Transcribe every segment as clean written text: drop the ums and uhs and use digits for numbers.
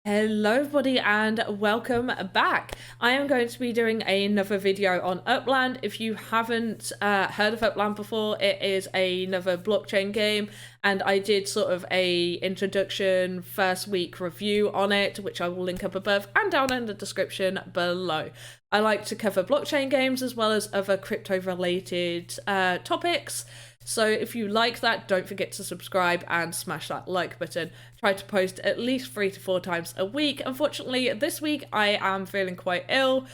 Hello everybody and welcome back. I am going to be doing another video on Upland. If you haven't heard of Upland before, it is another blockchain game, and I did sort of a introduction first week review on it, which I will link up above and down in the description below. I like to cover blockchain games as well as other crypto related topics. So if you like that, don't forget to subscribe and smash that like button. Try to post at least 3 to 4 times a week. Unfortunately, this week I am feeling quite ill,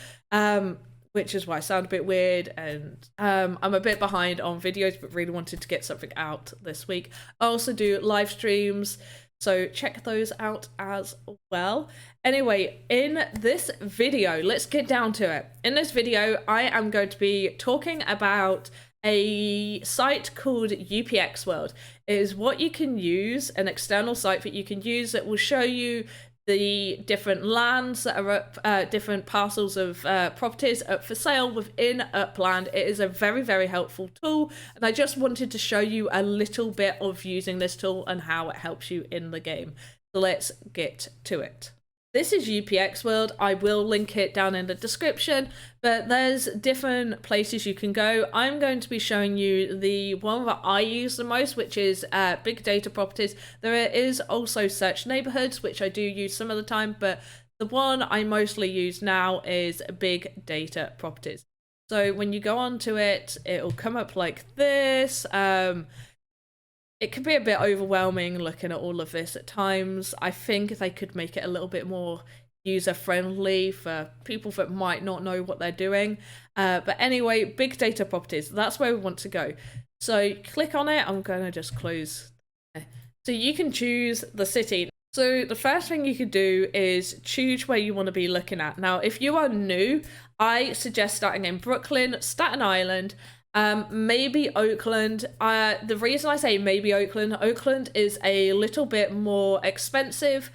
which is why I sound a bit weird, and I'm a bit behind on videos, but really wanted to get something out this week. I also do live streams, so check those out as well. Anyway, in this video, let's get down to it. In this video, I am going to be talking about a site called UPX World. It is what you can use, an external site that you can use that will show you the different lands that are up, different parcels of properties up for sale within Upland. It is a very, very helpful tool, and I just wanted to show you a little bit of using this tool and how it helps you in the game. So let's get to it. This is UPX World. I will link it down in the description, but there's different places you can go. I'm going to be showing you the one that I use the most, which is big data properties. There is also search neighborhoods, which I do use some of the time, but the one I mostly use now is big data properties. So when you go onto it, it'll come up like this. It can be a bit overwhelming looking at all of this at times. I think they could make it a little bit more user-friendly for people that might not know what they're doing. But anyway, big data properties, that's where we want to go. So click on it. I'm going to just close. So you can choose the city. So the first thing you could do is choose where you want to be looking at. Now, if you are new, I suggest starting in Brooklyn, Staten Island, maybe Oakland. The reason I say maybe Oakland is a little bit more expensive.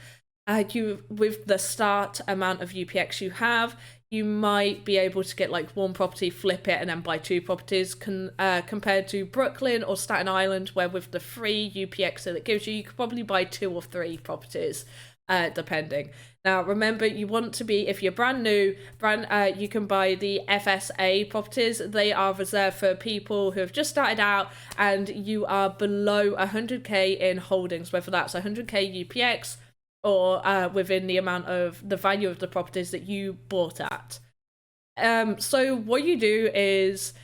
With the start amount of UPX you have, you might be able to get like one property, flip it, and then buy 2 properties. Compared to Brooklyn or Staten Island, where with the free UPX that it gives you, you could probably buy 2 or 3 properties, depending. Now, remember, you want to be, if you're brand new, you can buy the FSA properties. They are reserved for people who have just started out and you are below 100k in holdings, whether that's 100k UPX or within the amount of the value of the properties that you bought at. So what you do is,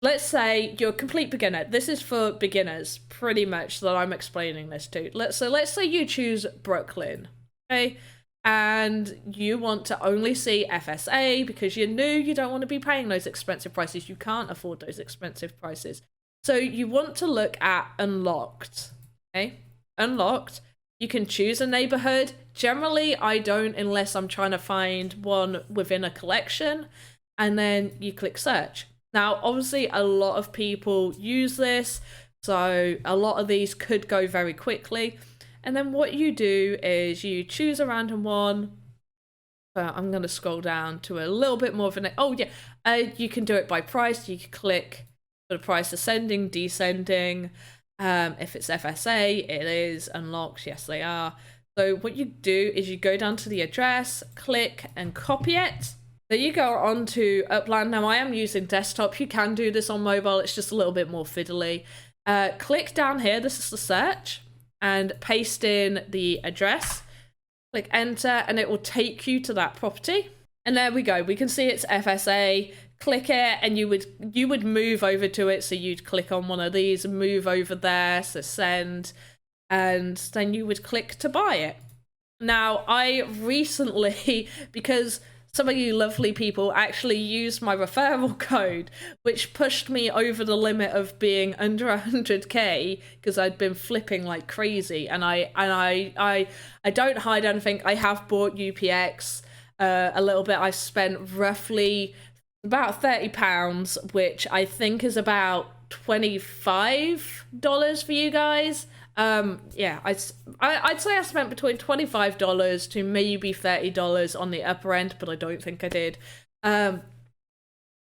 let's say you're a complete beginner. This is for beginners, pretty much, that I'm explaining this to. Let's say you choose Brooklyn, okay? And you want to only see FSA because you're new, you don't want to be paying those expensive prices. You can't afford those expensive prices. So you want to look at unlocked, okay? Unlocked. You can choose a neighborhood. Generally, I don't unless I'm trying to find one within a collection. And then you click search. Now, obviously, a lot of people use this, so a lot of these could go very quickly. And then what you do is you choose a random one. I'm going to scroll down to a little bit more of an... Oh, yeah. You can do it by price. You can click for the price ascending, descending. If it's FSA, it is unlocked. Yes, they are. So what you do is you go down to the address, click and copy it. So you go on to Upland. Now, I am using desktop. You can do this on mobile. It's just a little bit more fiddly. Click down here. This is the search. And paste in the address. Click enter, and it will take you to that property. And there we go. We can see it's FSA. Click it, and you would move over to it. So you'd click on one of these and move over there. So send, and then you would click to buy it. Now, I recently, because some of you lovely people actually used my referral code, which pushed me over the limit of being under 100k because I'd been flipping like crazy. And I don't hide anything. I have bought UPX a little bit. I spent roughly about £30, which I think is about $25 for you guys. Yeah, I'd say I spent between $25 to maybe $30 on the upper end, but I don't think I did.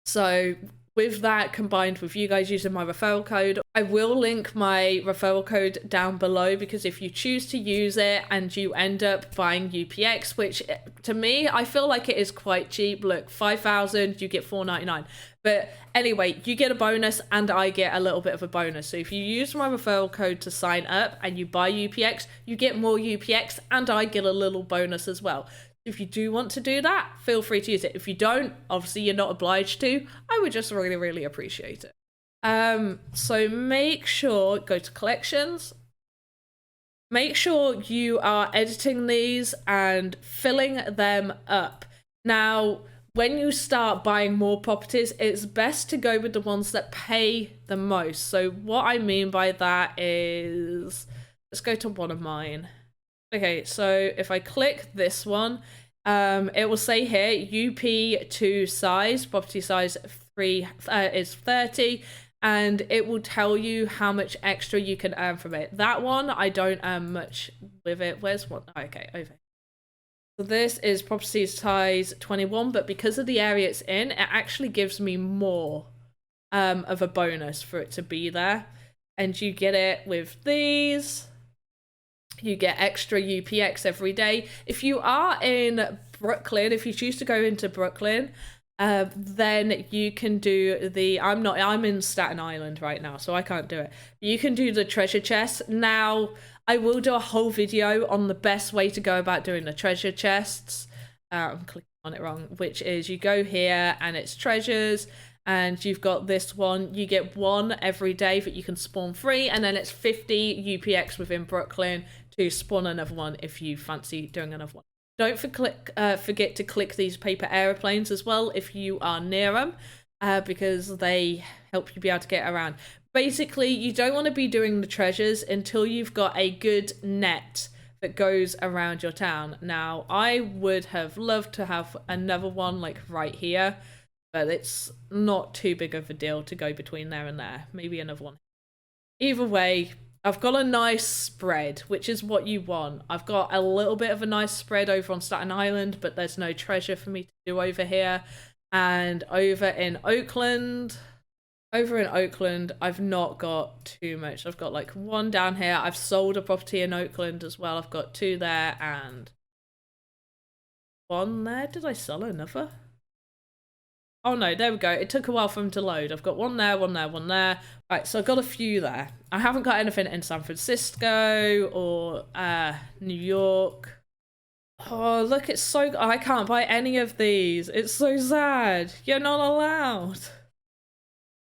So with that combined with you guys using my referral code, I will link my referral code down below, because if you choose to use it and you end up buying UPX, which to me, I feel like it is quite cheap. Look, 5,000, you get $4.99. But anyway, you get a bonus and I get a little bit of a bonus. So if you use my referral code to sign up and you buy UPX, you get more UPX and I get a little bonus as well. If you do want to do that, feel free to use it. If you don't, obviously you're not obliged to. I would just really, really appreciate it. So make sure, go to collections. Make sure you are editing these and filling them up. Now, when you start buying more properties, it's best to go with the ones that pay the most. So what I mean by that is, let's go to one of mine. Okay, so if I click this one, it will say here UP2 size, property size 3 is 30, and it will tell you how much extra you can earn from it. That one, I don't earn much with it. Where's one? Okay, over. So this is property size 21, but because of the area it's in, it actually gives me more of a bonus for it to be there. And you get it with these. You get extra UPX every day. If you are in Brooklyn, if you choose to go into Brooklyn, then you can do the, I'm in Staten Island right now, so I can't do it. You can do the treasure chest. Now, I will do a whole video on the best way to go about doing the treasure chests. I'm clicking on it wrong, which is you go here and it's treasures. And you've got this one, you get one every day that you can spawn free, and then it's 50 UPX within Brooklyn to spawn another one if you fancy doing another one. Don't forget to click these paper aeroplanes as well if you are near them, because they help you be able to get around. Basically, you don't want to be doing the treasures until you've got a good net that goes around your town. Now, I would have loved to have another one like right here, but it's not too big of a deal to go between there and there. Maybe another one. Either way, I've got a nice spread, which is what you want. I've got a little bit of a nice spread over on Staten Island, but there's no treasure for me to do over here. And over in Oakland, I've not got too much. I've got like one down here. I've sold a property in Oakland as well. I've got 2 there and 1 there. Did I sell another? Oh no, there we go. It took a while for them to load. I've got 1 there, 1 there, 1 there. Right, so I've got a few there. I haven't got anything in San Francisco or New York. Oh, look, it's so... I can't buy any of these. It's so sad. You're not allowed.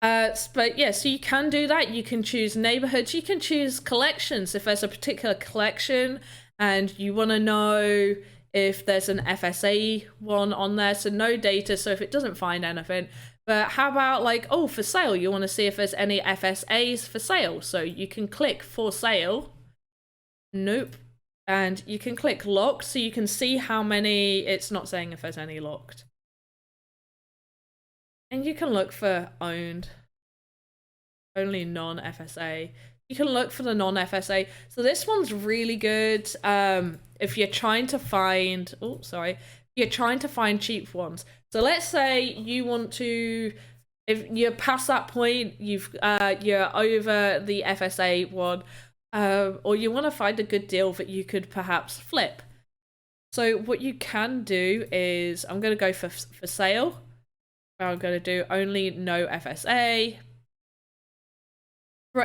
But yeah, so you can do that. You can choose neighborhoods. You can choose collections. If there's a particular collection and you want to know if there's an FSA one on there, so no data, so if it doesn't find anything. But how about like, oh, for sale, you want to see if there's any FSAs for sale, so you can click for sale. Nope. And you can click locked, so you can see how many. It's not saying if there's any locked. And you can look for owned, only non-FSA. You can look for the non-FSA. So this one's really good if you're trying to find, you're trying to find cheap ones. So let's say you want to, if you're past that point, you're over the FSA one, or you want to find a good deal that you could perhaps flip. So what you can do is, I'm going to go for sale. I'm going to do only no FSA.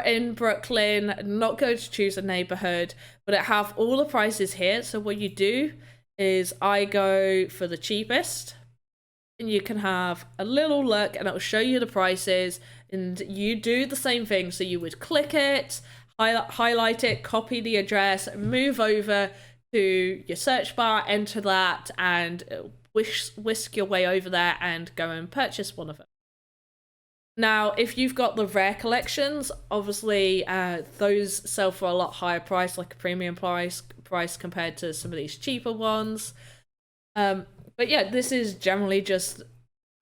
In Brooklyn, not going to choose a neighborhood, but it have all the prices here. So what you do is I go for the cheapest, and you can have a little look and it will show you the prices, and you do the same thing. So you would click it, highlight it, copy the address, move over to your search bar, enter that, and whisk your way over there and go and purchase one of them. Now, if you've got the rare collections, obviously those sell for a lot higher price, like a premium price compared to some of these cheaper ones. But yeah, this is generally just,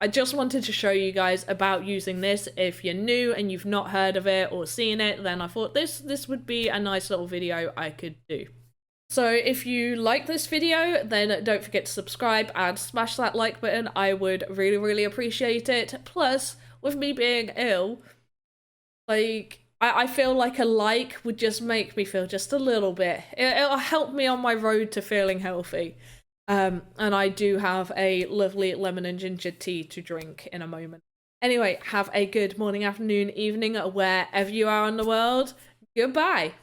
I just wanted to show you guys about using this. If you're new and you've not heard of it or seen it, then I thought this would be a nice little video I could do. So if you like this video, then don't forget to subscribe and smash that like button. I would really, really appreciate it. Plus, with me being ill, like, I feel like a like would just make me feel just a little bit. It'll help me on my road to feeling healthy. And I do have a lovely lemon and ginger tea to drink in a moment. Anyway, have a good morning, afternoon, evening, wherever you are in the world. Goodbye.